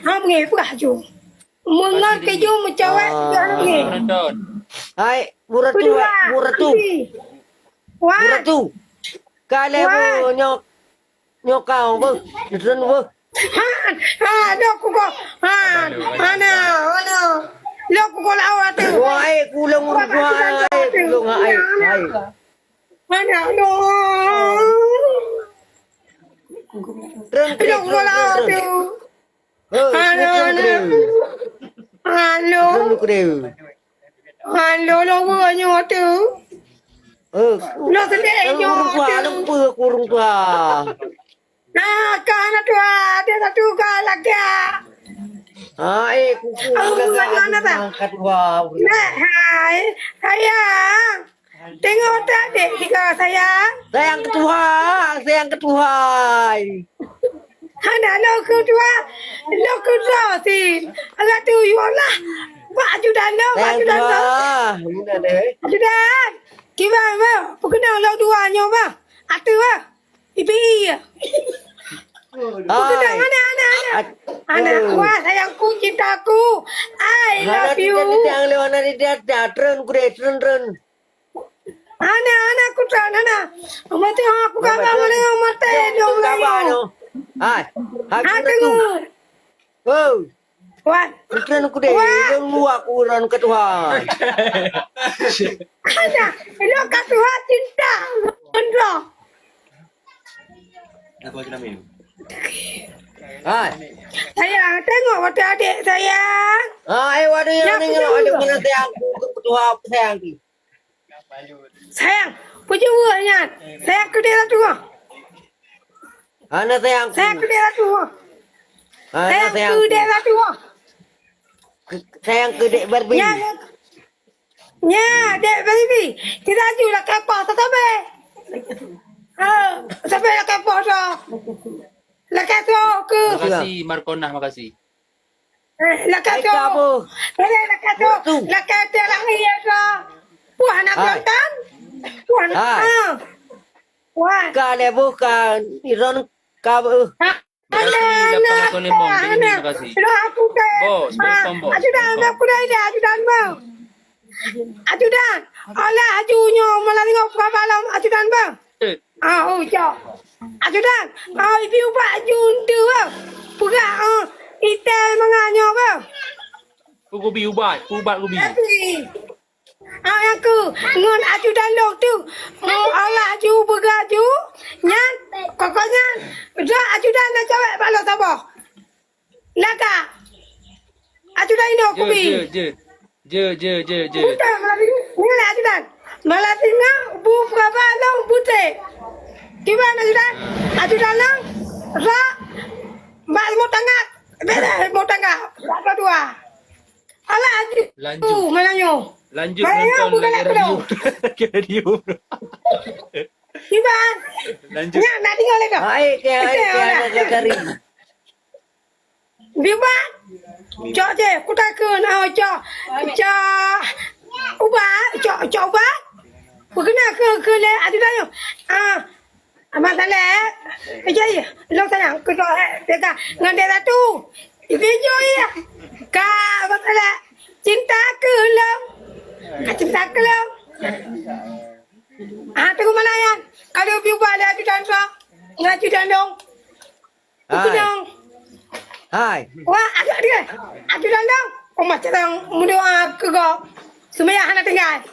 Hamge baju. Mengar keju mencawat hamge. Hai, buratu. Wah. Buratu. Kale bo nyok kau bo. Ren bo. Dok ko. Ana. Lok ko lawa tu. Wah, kulang kulang hai. Mana no. Ren Lok ko lawa tu. Halo. Halo lo nyo tu. Lo sedek nyo tu. Kurung tua. Nah, kana tu ada satu lagi. Kuku angkat wow. Nah, hai, sayang. Tengok tak dek tiga sayang. Sayang ketua. Ada lo kedua si. Agak tu yolah. Baju dan lo. Ini deh. Baju dan. Gimana mau? Perkenal lo dua nyo ba? Atu ba? Ipi. Perkenal mana? Wah sayangku cintaku. I love you. Yang lewana di dia tren. Ana ku tan ana. Mati aku kagak boleh mati dong layo. Hai Aku. Wan. Tren ku deh. Yang lu aku ran ketua. Ana, lo ketua cinta. Andro. Aku aja nama Hai. Sayang, tengok mata adik sayang. Waduh yang ni ada mana sayangku ketua sayang ni. Sayang, puji buahnya. Sayang ke dia tu. Ana sayangku. Sayang ke dia tu. Ana Sayang ke dia tu. Sayang ke dek Barbie. Ya, dek baby. Kita jual kapal sampai. Sampai lah kapal tu. Lekas tu ke. Makasih Markona, makasih. Lekas tu. Lekas tu. Lekas tu lah ni ya. Puan nak nonton? Puan. Puan. Kale bukan iron kabu. Makasih 8 lemong. Terima kasih. Aku dah. Bos, bos. Ajudan aku dah ada ajudan bang. Ajudan. Alah ajunya malah tengok malam ajudan bang. Cok. Ajudan. Ibu ubah aju tu bang. Perak itel menganyo bang. Gubi ubat gubi. Aku ngon ajudan dok tu. Allah aju bergaju. Nyan. Kokoknya. Dah ajudan nak cawek balo sabah. Laka. Ajudan ini aku bi. Je. Bukan malah ajudan. Malah tinggal bu berapa long bute. Gimana ajudan? Ajudan long. Ra. Mbak mau tangga. Beda mau tangga. Berapa dua? Allah aju. Lanjut. Malanyo. Lanjut nonton radio. Gimana? Lanjut. Nak tinggal lagi. Hai cari. Biba. Cok je, ku takkan cok. Cok ubah. Berkena ke le aduh dah. Masalah. Jadi, lo sayang ke cok teka ngan dia tu. Video ya. Ka masalah cinta ke lo. Cinta ke lo. Tunggu mana ya? Kalau biba le aduh dan so. Ngaji dan dong. Dong. Hai. Wah, aduh dandang. Macam muda ke kau. Semua anak tinggal.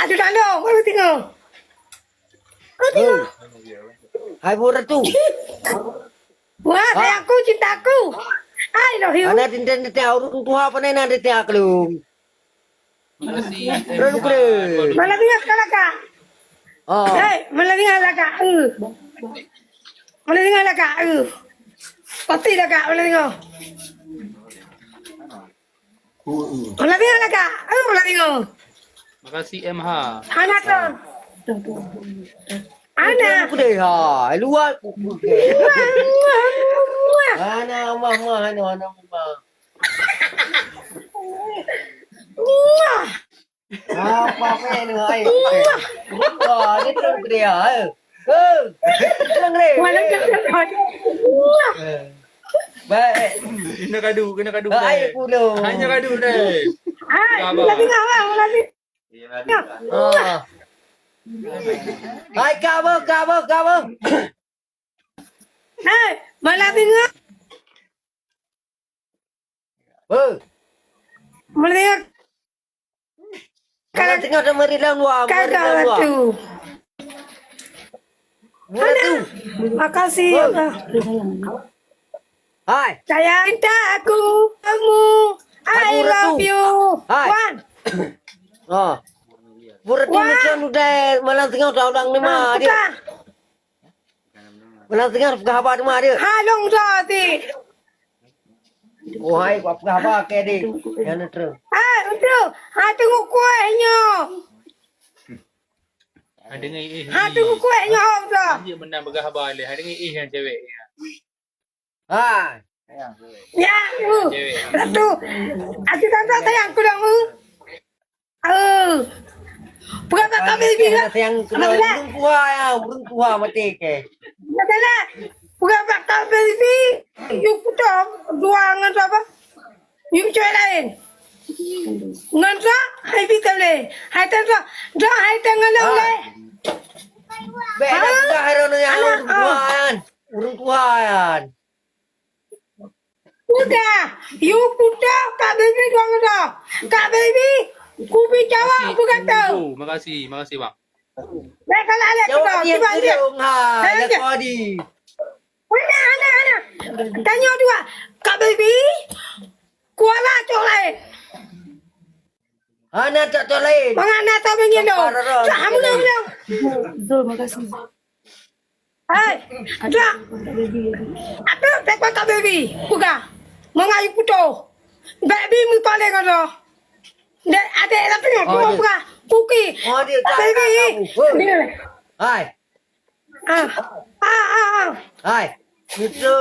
Aduh dandang, baru tinggal. Hai buratu. Wah, sayangku, cintaku. I love you. Ana tinten orang tua apa nih nanti tiak lu. Makasih. Malah tinggal kak. Malah tinggal kak. Malah tinggal kak. Pasti dah kak, boleh tengok. Boleh tengok kak, boleh tengok. Makasih MH. Anak tu. Anak. Aku deh luar. Ana mama. Apa ni ai? Ni terus dia. Terang. Malam Baik. Kena kadu. Air pulau. Hanya kadu deh. Mula tengah bang, mula tengah. Hai cover. Mula tengah. Mula tengah. Kalau tengok dah merilang luar, Kagak tu. Makasih ya bang. Hai. Saya cinta aku, kamu. I love you. Hai. Wan. Berarti macam udah malam tengok dah orang ni mah dia. Putar. Malam tengok apa ni mah dia. Halong tadi. Oh hai, apa ke dia? Yang terus. Untuk. Tunggu kuihnya. Ada dengan Tunggu kuihnya dah. Dia menang bergahabar le. Ada dengan yang cewek. Hai. Ya, satu. Aku tanda sayang kurang. Berapa kali bilang? Yang burung tua mati ke. Nada. Berapa kali bi? You putar dua ngan apa? You cewek lain. Ngan sa? Hai bi kali. Hai tanda. Dah hai tengah lain. Beda dah heron yang burung tuaan. Udah, you putar Kak Baby doang dah. Kak Baby, ku bicara bukan tahu. Makasih bang. Baik kalau ada kita, Jawab cuba dia. dia. Lekodi. Mana? Tanya dua, Kak Baby, kuala cok lain. Ana tak tahu lain. Mengana tahu begini dong. Kamu dong. Zul, makasih. Hai, dah. Ada tekwan Kak Baby, buka. Mengayu puto. Baby mu paling ada. Ada tapi aku buka. Kuki. Dia tak Baby. Hai. Hai.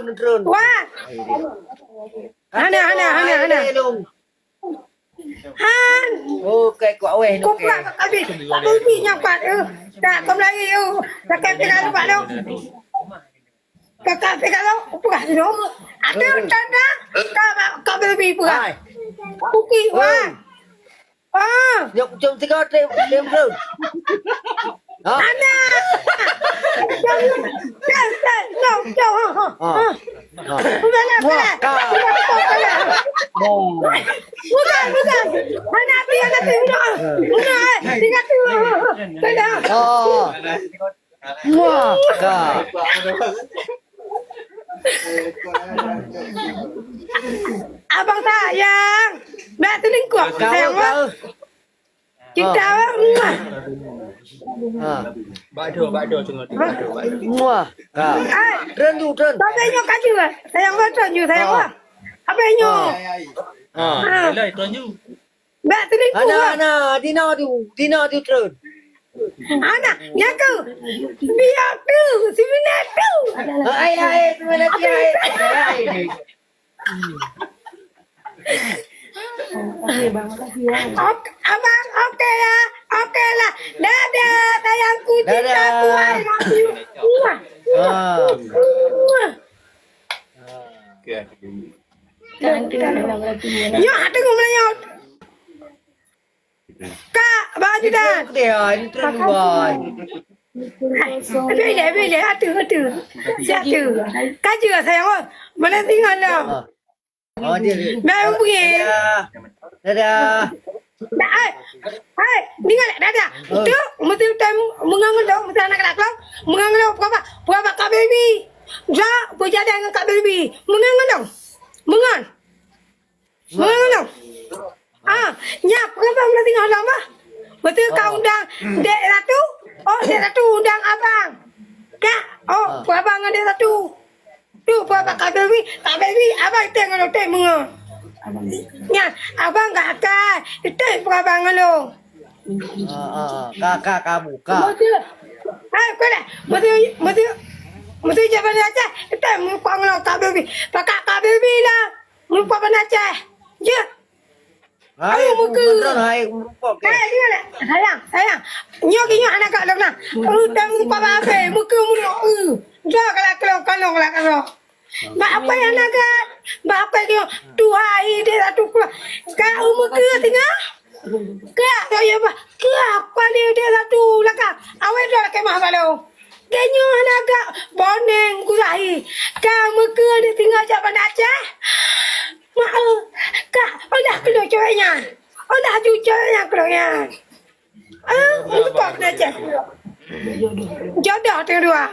Nutron. Wah. Ana. Han. Oh, kayak kau weh Kau buka Kak Baby nyampat. Tak kau lagi tak kena lupa dong. Kakak kalau buka dong. Ada tanda Kak Baby buka. Kuki wah. Nhok chum tiga tem terus. Ana. Jauh. Bukan. Ana api. Udah. Tinggal tu. Wah, kak. Abang sayang. Mbak selingkuh. Sayang wah. Cinta wah. Bado tengok. Wah, kak. Tren. Bapak nyok kaju wah. Sayang wah tunjuk sayang wah. Apa nyok? Lah itu aja. Mbak selingkuh wah. Ana, Dina tu tren. Ana, nyaku. Biar tu, sebenar tu. Ai, tu lagi ai. Abang, okey ya. Okey lah. Dadah, sayangku, cintaku. I love you. Nyok, hati ngomong Kak, baju dah. Dia tren boy. Bila, atu. Satu. Kaju sayang wah. Mana tinggal lah. Oh, dia. Mau pergi. Dadah. Hai, tinggal dadah. Tu, mesti time mengangan dong, mesti anak lelaki. Mengangan dong berapa Kak Baby. Ja, berjaya dengan Kak Baby. Mengangan dong. Mengan dong. Nyap, kenapa mesti tinggal lama? Mesti kau undang Dek Ratu. Oh, Dek Ratu undang abang. Kak, abang dengan Dek Ratu. Tu, berapa Kak Baby, abang tengok mengan. Ya, abang gak akan. Itu perabang lo. Kakak kamu, kak. Kau dah. Mesti jalan aja. Itu muka lo Kak Baby. Pakai Kak Baby lah. Muka aja. Ya. Hai, beneran hai, muka ke. Sayang. Nyok anak kak lo nak. Tang muka apa? Muka. Jangan kalau. Mak apa yang nagat? Mak apa yang 2 hari dia satu keluar. Sekarang umur ke tengah? Ke saya apa? Ke apa dia satu belakang. Awak dah kemah balau. Kenyo naga boneng kurai. Kamu ke dia tinggal jak pandai Aceh. Mak kak, olah keluar ceweknya. Olah ceweknya keluarnya. Untuk apa Aceh? Jodoh dua.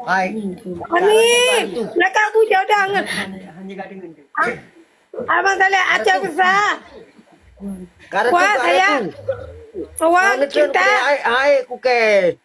Hai. Ani, mereka aku jodoh ngan. Abang Saleh Aceh besar. Karena tu, Wah, karena saya. tu. Wah, Mana tu, cinta. ai, ai, ku ke.